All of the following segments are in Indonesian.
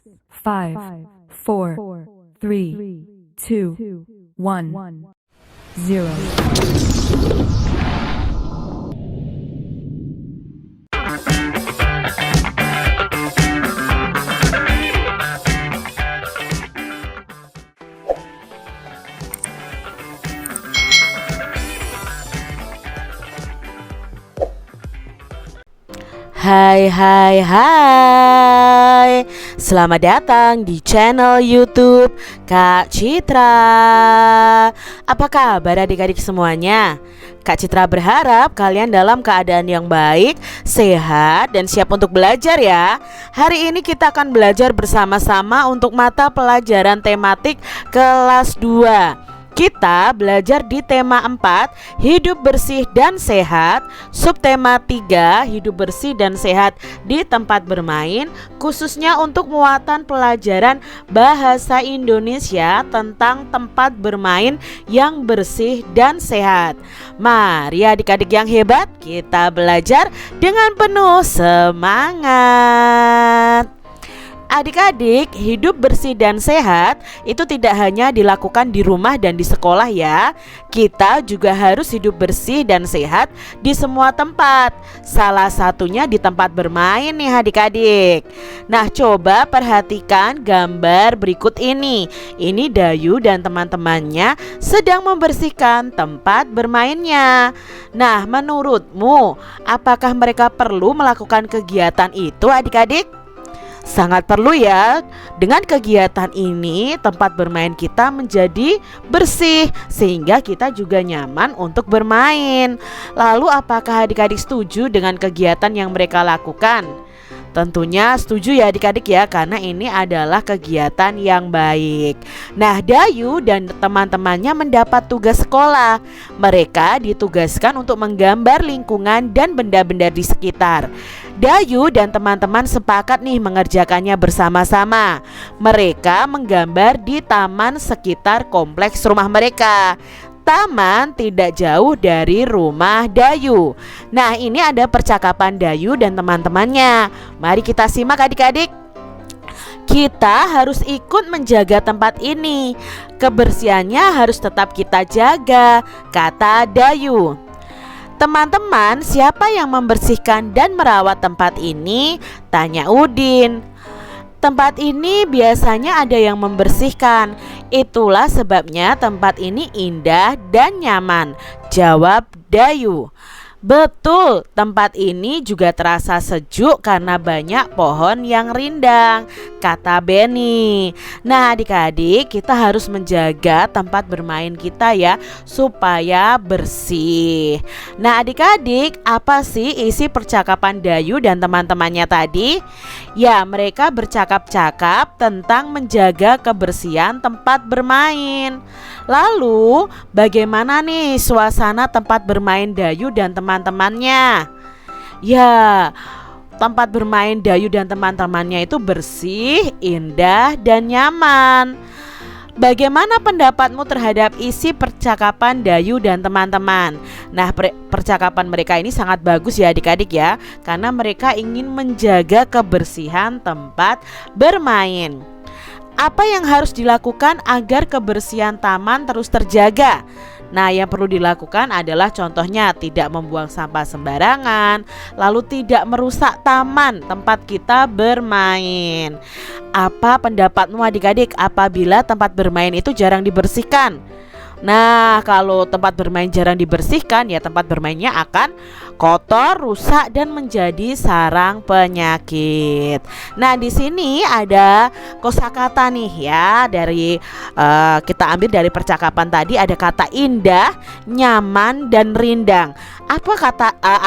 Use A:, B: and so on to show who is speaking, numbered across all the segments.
A: 5, 4, 3, 2, 1, 0.
B: Hai, selamat datang di channel YouTube Kak Citra. Apa kabar adik-adik semuanya? Kak Citra berharap kalian dalam keadaan yang baik, sehat, dan siap untuk belajar ya. Hari ini kita akan belajar bersama-sama untuk mata pelajaran tematik kelas 2. Kita belajar di tema 4, hidup bersih dan sehat. Subtema 3, hidup bersih dan sehat di tempat bermain, khususnya untuk muatan pelajaran bahasa Indonesia tentang tempat bermain yang bersih dan sehat. Mari adik-adik yang hebat, kita belajar dengan penuh semangat. Adik-adik, hidup bersih dan sehat itu tidak hanya dilakukan di rumah dan di sekolah ya. Kita juga harus hidup bersih dan sehat di semua tempat. Salah satunya di tempat bermain nih adik-adik. Nah, coba perhatikan gambar berikut ini. Ini Dayu dan teman-temannya sedang membersihkan tempat bermainnya. Nah, menurutmu apakah mereka perlu melakukan kegiatan itu adik-adik? Sangat perlu ya. Dengan kegiatan ini tempat bermain kita menjadi bersih sehingga kita juga nyaman untuk bermain. Lalu apakah adik-adik setuju dengan kegiatan yang mereka lakukan? Tentunya setuju ya adik-adik ya, karena ini adalah kegiatan yang baik. Nah, Dayu dan teman-temannya mendapat tugas sekolah. Mereka ditugaskan untuk menggambar lingkungan dan benda-benda di sekitar. Dayu dan teman-teman sepakat nih mengerjakannya bersama-sama. Mereka menggambar di taman sekitar kompleks rumah mereka. Taman tidak jauh dari rumah Dayu. Nah, ini ada percakapan Dayu dan teman-temannya. Mari kita simak adik-adik. Kita harus ikut menjaga tempat ini. Kebersihannya harus tetap kita jaga, kata Dayu. Teman-teman, siapa yang membersihkan dan merawat tempat ini? Tanya Udin. Tempat ini biasanya ada yang membersihkan. Itulah sebabnya tempat ini indah dan nyaman, jawab Dayu. Betul, tempat ini juga terasa sejuk karena banyak pohon yang rindang, kata Benny. Nah adik-adik, kita harus menjaga tempat bermain kita ya, supaya bersih. Nah adik-adik, apa sih isi percakapan Dayu dan teman-temannya tadi? Ya, mereka bercakap-cakap tentang menjaga kebersihan tempat bermain. Lalu, bagaimana nih suasana tempat bermain Dayu dan teman-temannya? Ya, tempat bermain Dayu dan teman-temannya itu bersih, indah, dan nyaman. Bagaimana pendapatmu terhadap isi percakapan Dayu dan teman-teman? Nah, percakapan mereka ini sangat bagus ya adik-adik ya, karena mereka ingin menjaga kebersihan tempat bermain. Apa yang harus dilakukan agar kebersihan taman terus terjaga? Nah, yang perlu dilakukan adalah contohnya tidak membuang sampah sembarangan, lalu tidak merusak taman tempat kita bermain. Apa pendapatmu adik-adik apabila tempat bermain itu jarang dibersihkan? Nah, kalau tempat bermain jarang dibersihkan, ya tempat bermainnya akan kotor, rusak, dan menjadi sarang penyakit. Nah, di sini ada kosakata nih ya, dari kita ambil dari percakapan tadi. Ada kata indah, nyaman, dan rindang. Apa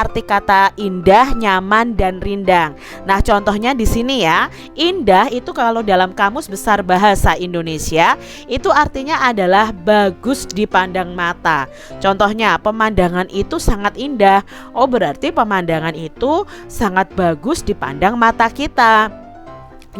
B: arti kata indah, nyaman, dan rindang? Nah, contohnya di sini ya. Indah itu kalau dalam Kamus Besar Bahasa Indonesia itu artinya adalah bagus dipandang mata. Contohnya, pemandangan itu sangat indah. Oh, berarti pemandangan itu sangat bagus dipandang mata kita.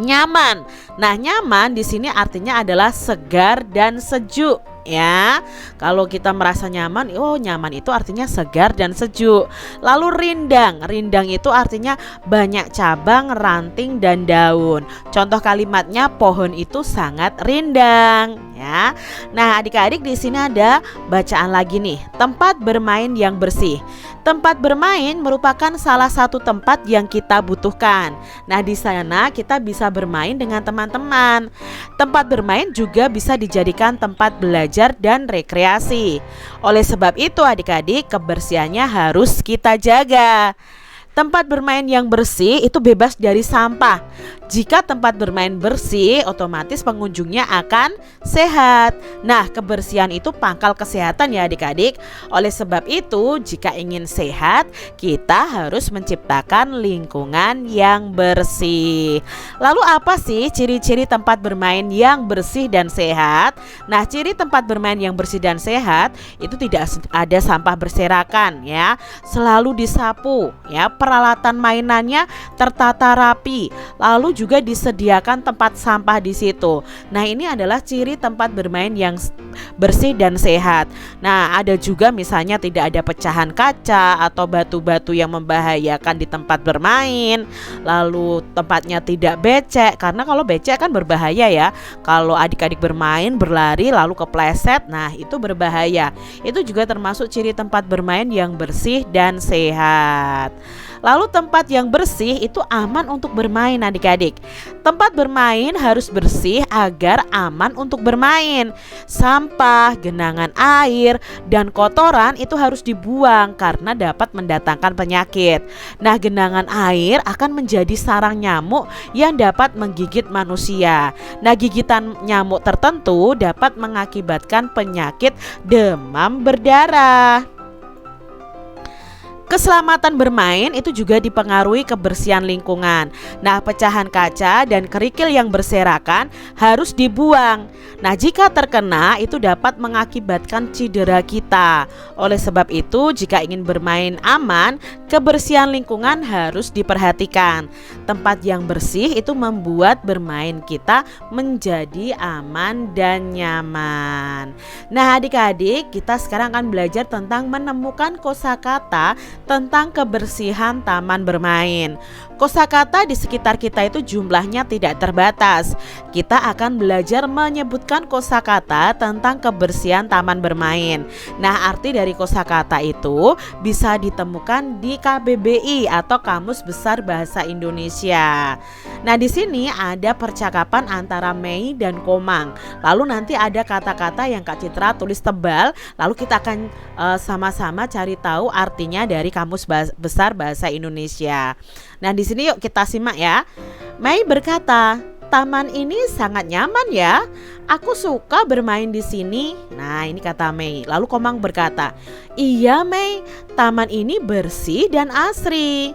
B: Nyaman. Nah, nyaman di sini artinya adalah segar dan sejuk. ya. Kalau kita merasa nyaman, oh nyaman itu artinya segar dan sejuk. Lalu rindang, rindang itu artinya banyak cabang, ranting dan daun. Contoh kalimatnya pohon itu sangat rindang, ya. Nah, adik-adik di sini ada bacaan lagi nih, tempat bermain yang bersih. Tempat bermain merupakan salah satu tempat yang kita butuhkan. Nah, di sana kita bisa bermain dengan teman-teman. Tempat bermain juga bisa dijadikan tempat belajar dan rekreasi. Oleh sebab itu adik-adik, kebersihannya harus kita jaga. Tempat bermain yang bersih itu bebas dari sampah. Jika tempat bermain bersih, otomatis pengunjungnya akan sehat. Nah, kebersihan itu pangkal kesehatan ya adik-adik. Oleh sebab itu, jika ingin sehat, kita harus menciptakan lingkungan yang bersih. Lalu apa sih ciri-ciri tempat bermain yang bersih dan sehat? Nah, ciri tempat bermain yang bersih dan sehat itu tidak ada sampah berserakan ya. Selalu disapu ya. Peralatan mainannya tertata rapi, lalu juga disediakan tempat sampah di situ. Nah, ini adalah ciri tempat bermain yang bersih dan sehat. Nah, ada juga misalnya tidak ada pecahan kaca atau batu-batu yang membahayakan di tempat bermain. Lalu tempatnya tidak becek, karena kalau becek kan berbahaya ya. Kalau adik-adik bermain berlari lalu kepleset, nah itu berbahaya. Itu juga termasuk ciri tempat bermain yang bersih dan sehat. Lalu tempat yang bersih itu aman untuk bermain adik-adik. Tempat bermain harus bersih agar aman untuk bermain. Sampah, genangan air, dan kotoran itu harus dibuang karena dapat mendatangkan penyakit. Nah, genangan air akan menjadi sarang nyamuk yang dapat menggigit manusia. Nah, gigitan nyamuk tertentu dapat mengakibatkan penyakit demam berdarah. Keselamatan bermain itu juga dipengaruhi kebersihan lingkungan. Nah, pecahan kaca dan kerikil yang berserakan harus dibuang. Nah, jika terkena itu dapat mengakibatkan cedera kita. Oleh sebab itu, jika ingin bermain aman, kebersihan lingkungan harus diperhatikan. Tempat yang bersih itu membuat bermain kita menjadi aman dan nyaman. Nah, adik-adik, kita sekarang akan belajar tentang menemukan kosakata tentang kebersihan taman bermain. Kosakata di sekitar kita itu jumlahnya tidak terbatas. Kita akan belajar menyebutkan kosakata tentang kebersihan taman bermain. Nah, arti dari kosakata itu bisa ditemukan di KBBI atau Kamus Besar Bahasa Indonesia. Nah, di sini ada percakapan antara Mei dan Komang. Lalu nanti ada kata-kata yang Kak Citra tulis tebal. Lalu kita akan sama-sama cari tahu artinya dari Kamus Besar Bahasa Indonesia. Nah, di sini yuk kita simak ya. Mei berkata, "Taman ini sangat nyaman ya. Aku suka bermain di sini." Nah, ini kata Mei. Lalu Komang berkata, "Iya Mei, taman ini bersih dan asri.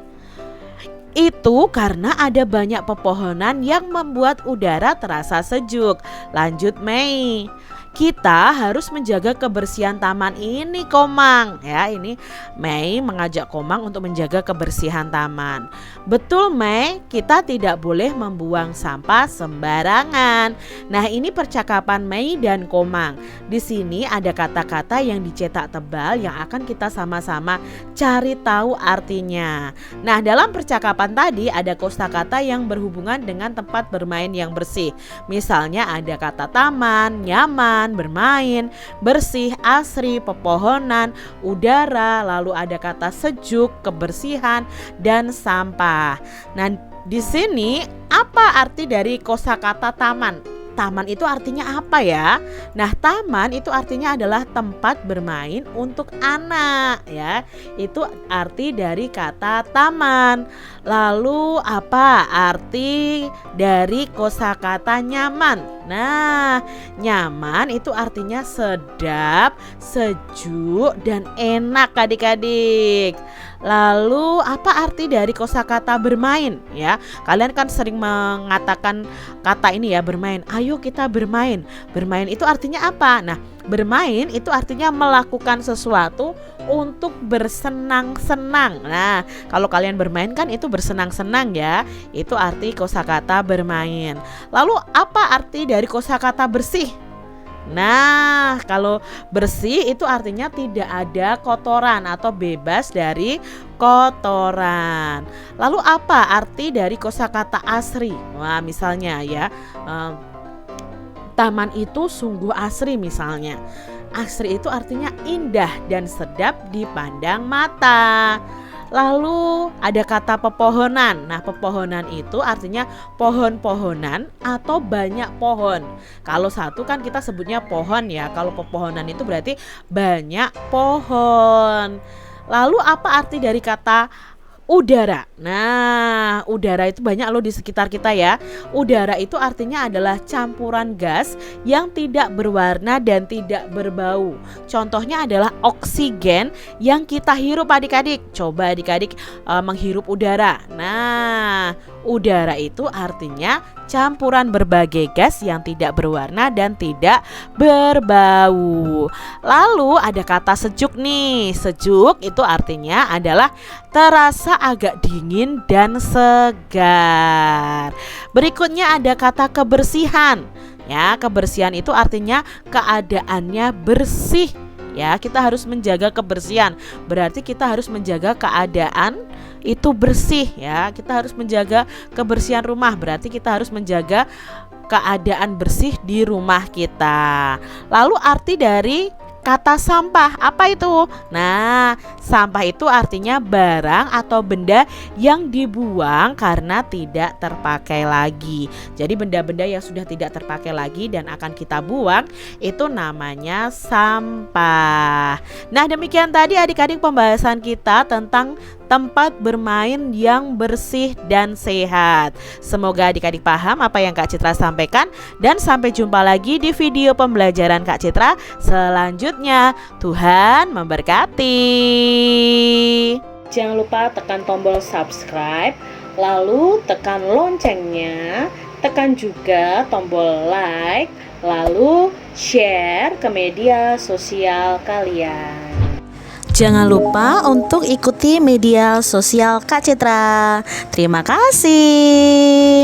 B: Itu karena ada banyak pepohonan yang membuat udara terasa sejuk." Lanjut Mei, "Kita harus menjaga kebersihan taman ini Komang." Ya, ini Mei mengajak Komang untuk menjaga kebersihan taman. "Betul Mei, kita tidak boleh membuang sampah sembarangan." Nah, ini percakapan Mei dan Komang. Di sini ada kata-kata yang dicetak tebal yang akan kita sama-sama cari tahu artinya. Nah, dalam percakapan tadi ada kosakata yang berhubungan dengan tempat bermain yang bersih. Misalnya ada kata taman, nyaman, bermain, bersih, asri, pepohonan, udara, lalu ada kata sejuk, kebersihan, dan sampah. Nah, di sini apa arti dari kosakata taman? Taman itu artinya apa ya? Nah, taman itu artinya adalah tempat bermain untuk anak ya. Itu arti dari kata taman. Lalu apa arti dari kosakata nyaman? Nah, nyaman itu artinya sedap, sejuk, dan enak adik-adik. Lalu apa arti dari kosakata bermain ya? Kalian kan sering mengatakan kata ini ya, bermain. Ayo kita bermain. Bermain itu artinya apa? Nah, bermain itu artinya melakukan sesuatu untuk bersenang-senang. Nah, kalau kalian bermain kan itu bersenang-senang ya. Itu arti kosakata bermain. Lalu apa arti dari kosakata bersih? Nah, kalau bersih itu artinya tidak ada kotoran atau bebas dari kotoran. Lalu apa arti dari kosakata asri? Wah, misalnya ya, taman itu sungguh asri misalnya. Asri itu artinya indah dan sedap dipandang mata. Lalu ada kata pepohonan. Nah, pepohonan itu artinya pohon-pohonan atau banyak pohon. Kalau satu kan kita sebutnya pohon ya. Kalau pepohonan itu berarti banyak pohon. Lalu apa arti dari kata udara? Nah, udara itu banyak loh di sekitar kita ya. Udara itu artinya adalah campuran gas yang tidak berwarna dan tidak berbau. Contohnya adalah oksigen yang kita hirup adik-adik. Coba adik-adik menghirup udara. Nah, udara itu artinya campuran berbagai gas yang tidak berwarna dan tidak berbau. Lalu ada kata sejuk nih. Sejuk itu artinya adalah terasa agak dingin dan segar. Berikutnya ada kata kebersihan. Ya, kebersihan itu artinya keadaannya bersih. Ya, kita harus menjaga kebersihan. Berarti kita harus menjaga keadaan itu bersih ya. Kita harus menjaga kebersihan rumah. Berarti kita harus menjaga keadaan bersih di rumah kita. Lalu arti dari kata sampah apa itu? Nah, sampah itu artinya barang atau benda yang dibuang karena tidak terpakai lagi. Jadi benda-benda yang sudah tidak terpakai lagi dan akan kita buang itu namanya sampah. Nah, demikian tadi adik-adik pembahasan kita tentang tempat bermain yang bersih dan sehat. Semoga adik-adik paham apa yang Kak Citra sampaikan, dan sampai jumpa lagi di video pembelajaran Kak Citra selanjutnya. Tuhan memberkati. Jangan lupa tekan tombol subscribe, lalu tekan loncengnya, tekan juga tombol like, lalu share ke media sosial kalian. Jangan lupa untuk ikuti media sosial Kak Citra. Terima kasih.